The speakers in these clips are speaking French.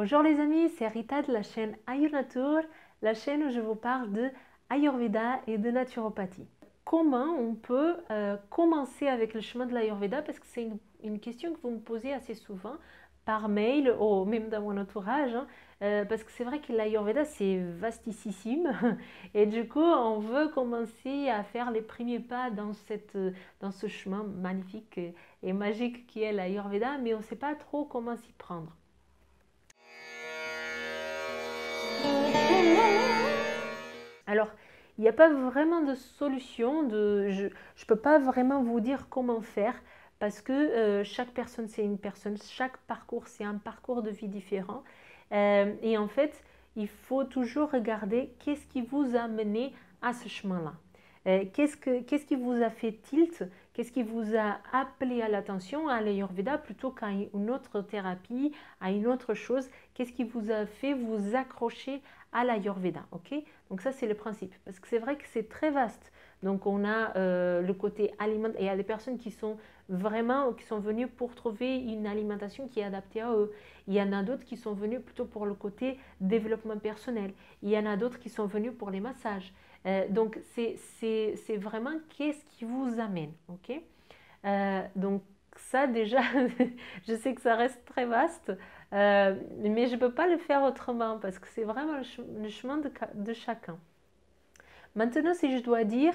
Bonjour les amis, c'est Rita de la chaîne Ayurnatur, la chaîne où je vous parle de Ayurveda et de naturopathie. Comment on peut commencer avec le chemin de l'Ayurveda? Parce que c'est une question que vous me posez assez souvent par mail ou même dans mon entourage, parce que c'est vrai que l'Ayurveda c'est vastissime et du coup on veut commencer à faire les premiers pas dans ce chemin magnifique et magique qui est l'Ayurveda, mais on ne sait pas trop comment s'y prendre. Alors, il n'y a pas vraiment de solution, je ne peux pas vraiment vous dire comment faire parce que chaque personne c'est une personne, chaque parcours c'est un parcours de vie différent. Et en fait, il faut toujours regarder qu'est-ce qui vous a mené à ce chemin-là. Qu'est-ce qui vous a fait tilt? Qu'est-ce qui vous a appelé à l'attention à l'Ayurveda plutôt qu'à une autre thérapie, à une autre chose? Qu'est-ce qui vous a fait vous accrocher à l'Ayurveda, ok? Donc ça c'est le principe, parce que c'est vrai que c'est très vaste. Donc on a le côté alimentaire, et il y a des personnes qui sont venues pour trouver une alimentation qui est adaptée à eux. Il y en a d'autres qui sont venus plutôt pour le côté développement personnel. Il y en a d'autres qui sont venus pour les massages. Donc c'est vraiment qu'est-ce qui vous amène, ok? Donc ça déjà, je sais que ça reste très vaste, mais je ne peux pas le faire autrement parce que c'est vraiment le chemin de chacun. Maintenant, si je dois dire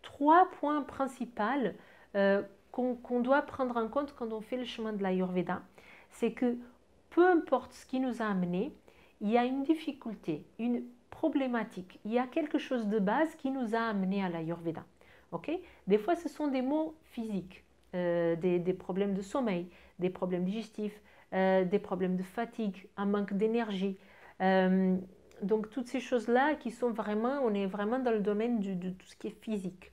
trois points principaux qu'on doit prendre en compte quand on fait le chemin de l'Ayurveda, c'est que peu importe ce qui nous a amené, il y a une difficulté, une problématique, il y a quelque chose de base qui nous a amené à l'Ayurveda. Okay? Des fois, ce sont des maux physiques, des problèmes de sommeil, des problèmes digestifs, des problèmes de fatigue, un manque d'énergie. Donc toutes ces choses-là qui sont vraiment, on est vraiment dans le domaine de tout ce qui est physique.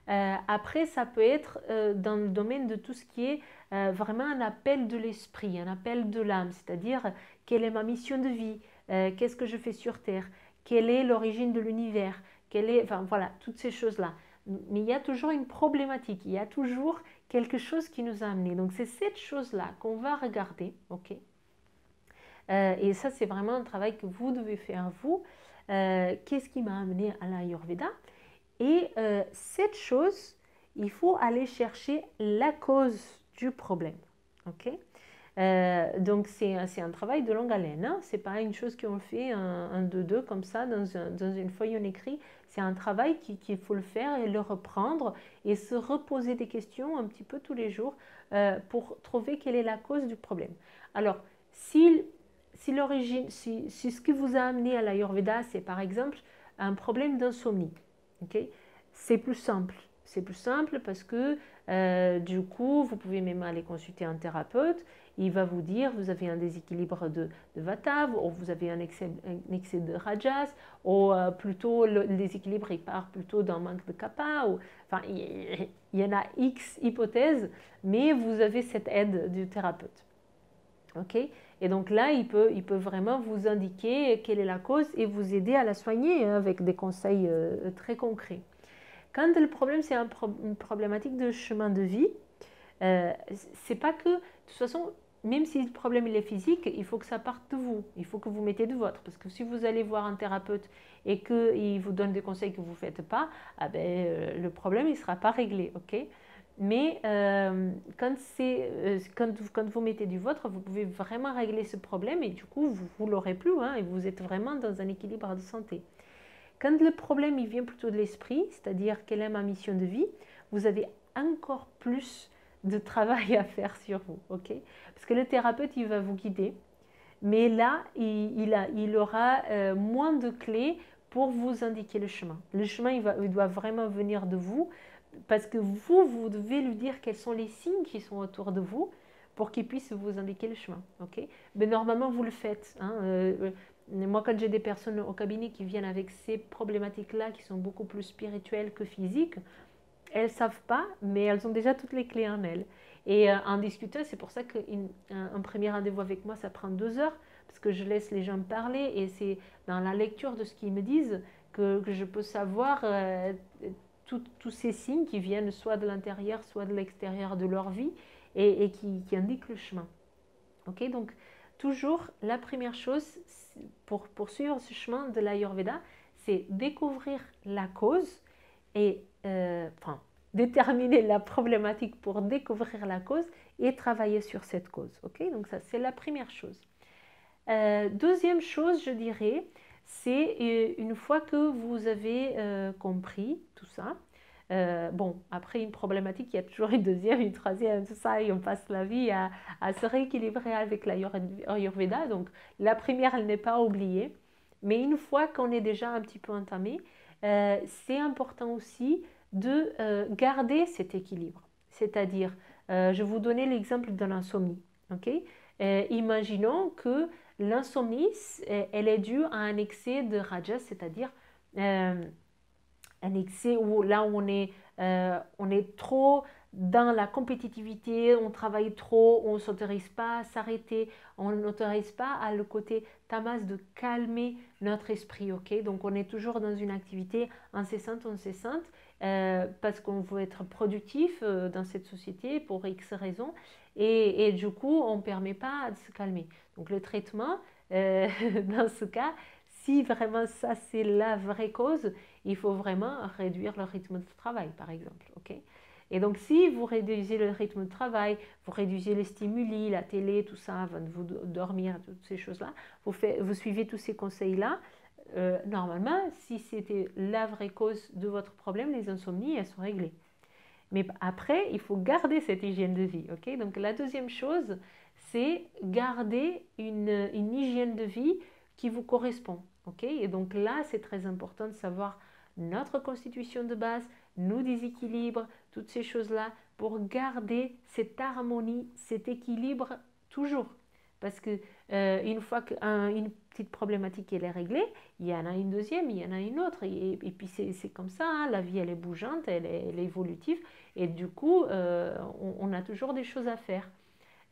Après, ça peut être dans le domaine de tout ce qui est vraiment un appel de l'esprit, un appel de l'âme, c'est-à-dire quelle est ma mission de vie, qu'est-ce que je fais sur Terre, quelle est l'origine de l'univers, enfin voilà, toutes ces choses-là. Mais il y a toujours une problématique, il y a toujours quelque chose qui nous a amené. Donc c'est cette chose-là qu'on va regarder, ok? Et ça, c'est vraiment un travail que vous devez faire vous. Qu'est-ce qui m'a amené à l'Ayurveda? Et cette chose, il faut aller chercher la cause du problème. Ok? Donc c'est un travail de longue haleine. Hein? Ce n'est pas une chose qu'on fait un, deux comme ça dans une feuille en écrit. C'est un travail qu'il faut le faire et le reprendre et se reposer des questions un petit peu tous les jours pour trouver quelle est la cause du problème. Alors, si l'origine, si ce qui vous a amené à l'Ayurveda, c'est par exemple un problème d'insomnie, okay? C'est plus simple. C'est plus simple parce que du coup, vous pouvez même aller consulter un thérapeute. Il va vous dire, vous avez un déséquilibre de Vata, ou vous avez un excès de Rajas, ou plutôt le déséquilibre il part plutôt d'un manque de Kapha. Enfin, il y en a X hypothèses, mais vous avez cette aide du thérapeute. Ok? Et donc là, il peut vraiment vous indiquer quelle est la cause et vous aider à la soigner avec des conseils très concrets. Quand le problème, c'est une problématique de chemin de vie, c'est pas que, de toute façon, même si le problème il est physique, il faut que ça parte de vous. Il faut que vous mettez du vôtre. Parce que si vous allez voir un thérapeute et qu'il vous donne des conseils que vous ne faites pas, le problème il ne sera pas réglé. Okay? Mais quand vous mettez du vôtre, vous pouvez vraiment régler ce problème et du coup, vous ne l'aurez plus hein, et vous êtes vraiment dans un équilibre de santé. Quand le problème il vient plutôt de l'esprit, c'est-à-dire quelle est ma mission de vie, vous avez encore plus de travail à faire sur vous, ok? Parce que le thérapeute, il va vous guider, mais là, il aura moins de clés pour vous indiquer le chemin. Le chemin, il doit vraiment venir de vous, parce que vous devez lui dire quels sont les signes qui sont autour de vous pour qu'il puisse vous indiquer le chemin, ok? Mais normalement, vous le faites. Hein, moi, quand j'ai des personnes au cabinet qui viennent avec ces problématiques-là, qui sont beaucoup plus spirituelles que physiques, elles ne savent pas, mais elles ont déjà toutes les clés en elles. Et en discutant, c'est pour ça qu'un premier rendez-vous avec moi, ça prend 2 heures, parce que je laisse les gens parler, et c'est dans la lecture de ce qu'ils me disent que je peux savoir tous ces signes qui viennent soit de l'intérieur, soit de l'extérieur de leur vie, et qui indiquent le chemin. Ok, donc toujours, la première chose pour poursuivre ce chemin de l'Ayurveda, c'est découvrir la cause et déterminer la problématique pour découvrir la cause et travailler sur cette cause. Okay, donc ça, c'est la première chose. Deuxième chose, je dirais, c'est une fois que vous avez compris tout ça, bon, après une problématique, il y a toujours une deuxième, une troisième, tout ça, et on passe la vie à se rééquilibrer avec l'Ayurveda. Donc, la première, elle n'est pas oubliée. Mais une fois qu'on est déjà un petit peu entamé, c'est important aussi de garder cet équilibre. C'est-à-dire, je vais vous donner l'exemple de l'insomnie. Okay, imaginons que l'insomnie, elle est due à un excès de rajas, c'est-à-dire un excès où là on est trop dans la compétitivité, on travaille trop, on ne s'autorise pas à s'arrêter, on n'autorise pas à le côté tamas de calmer notre esprit, ok? Donc on est toujours dans une activité incessante, parce qu'on veut être productif dans cette société pour X raisons et du coup on ne permet pas de se calmer. Donc le traitement, dans ce cas, si vraiment ça c'est la vraie cause, il faut vraiment réduire le rythme de travail, par exemple. Okay, et donc, si vous réduisez le rythme de travail, vous réduisez les stimuli, la télé, tout ça, avant de vous dormir, toutes ces choses-là, vous suivez tous ces conseils-là, normalement, si c'était la vraie cause de votre problème, les insomnies, elles sont réglées. Mais après, il faut garder cette hygiène de vie. Okay, donc, la deuxième chose, c'est garder une hygiène de vie qui vous correspond. Okay, et donc là, c'est très important de savoir notre constitution de base, nos déséquilibres, toutes ces choses-là, pour garder cette harmonie, cet équilibre toujours. Parce que une fois qu'une petite problématique elle est réglée, il y en a une deuxième, il y en a une autre. Et puis c'est comme ça, hein, la vie elle est bougeante, elle est évolutive. Et du coup, on a toujours des choses à faire.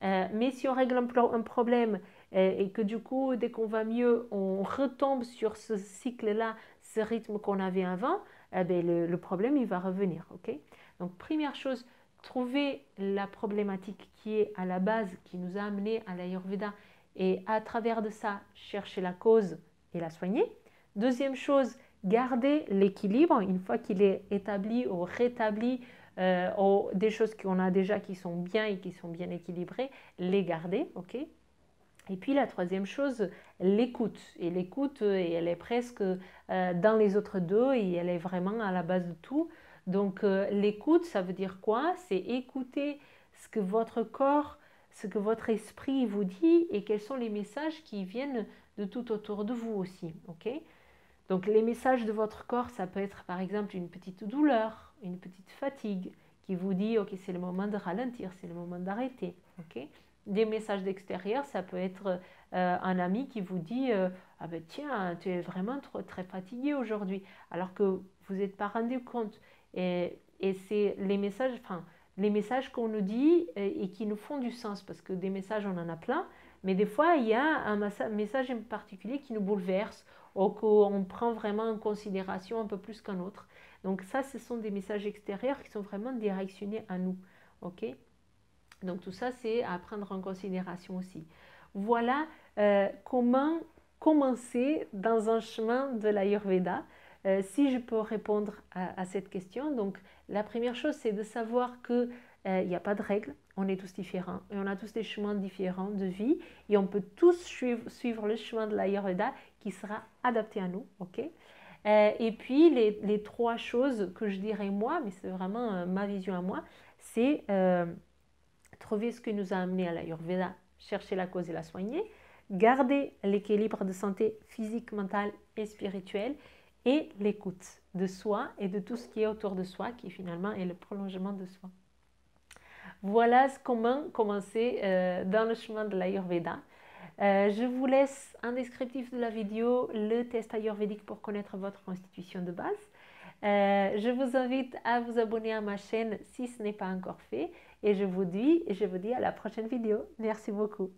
Mais si on règle un problème et que du coup, dès qu'on va mieux, on retombe sur ce cycle-là, ce rythme qu'on avait avant, le problème, il va revenir. Okay, donc, première chose, trouver la problématique qui est à la base, qui nous a amené à l'Ayurveda, et à travers de ça, chercher la cause et la soigner. Deuxième chose, garder l'équilibre, une fois qu'il est établi ou rétabli, des choses qu'on a déjà qui sont bien et qui sont bien équilibrées, les garder, ok. Et puis la troisième chose, l'écoute. Et l'écoute, elle est presque dans les autres deux et elle est vraiment à la base de tout. Donc l'écoute, ça veut dire quoi? C'est écouter ce que votre corps, ce que votre esprit vous dit et quels sont les messages qui viennent de tout autour de vous aussi, ok. Donc les messages de votre corps, ça peut être par exemple une petite douleur, une petite fatigue qui vous dit ok, c'est le moment de ralentir, c'est le moment d'arrêter. Okay, des messages d'extérieur, ça peut être un ami qui vous dit ah ben tiens, tu es vraiment très fatigué aujourd'hui, alors que vous n'êtes pas rendu compte. Et c'est les messages qu'on nous dit et qui nous font du sens, parce que des messages on en a plein, mais des fois il y a un message en particulier qui nous bouleverse ou qu'on prend vraiment en considération un peu plus qu'un autre. Donc ça, ce sont des messages extérieurs qui sont vraiment directionnés à nous. Okay, donc tout ça, c'est à prendre en considération aussi. Voilà comment commencer dans un chemin de l'Ayurveda. Si je peux répondre à cette question, donc la première chose, c'est de savoir qu'il n'y a pas de règles, on est tous différents et on a tous des chemins différents de vie et on peut tous suivre le chemin de l'Ayurveda qui sera adapté à nous. Okay, et puis les trois choses que je dirais moi, mais c'est vraiment ma vision à moi, c'est trouver ce qui nous a amené à l'Ayurveda, chercher la cause et la soigner, garder l'équilibre de santé physique, mentale et spirituelle et l'écoute de soi et de tout ce qui est autour de soi, qui finalement est le prolongement de soi. Voilà comment commencer dans le chemin de l'Ayurveda. Je vous laisse en descriptif de la vidéo le test ayurvédique pour connaître votre constitution de base. Je vous invite à vous abonner à ma chaîne si ce n'est pas encore fait et je vous dis à la prochaine vidéo. Merci beaucoup.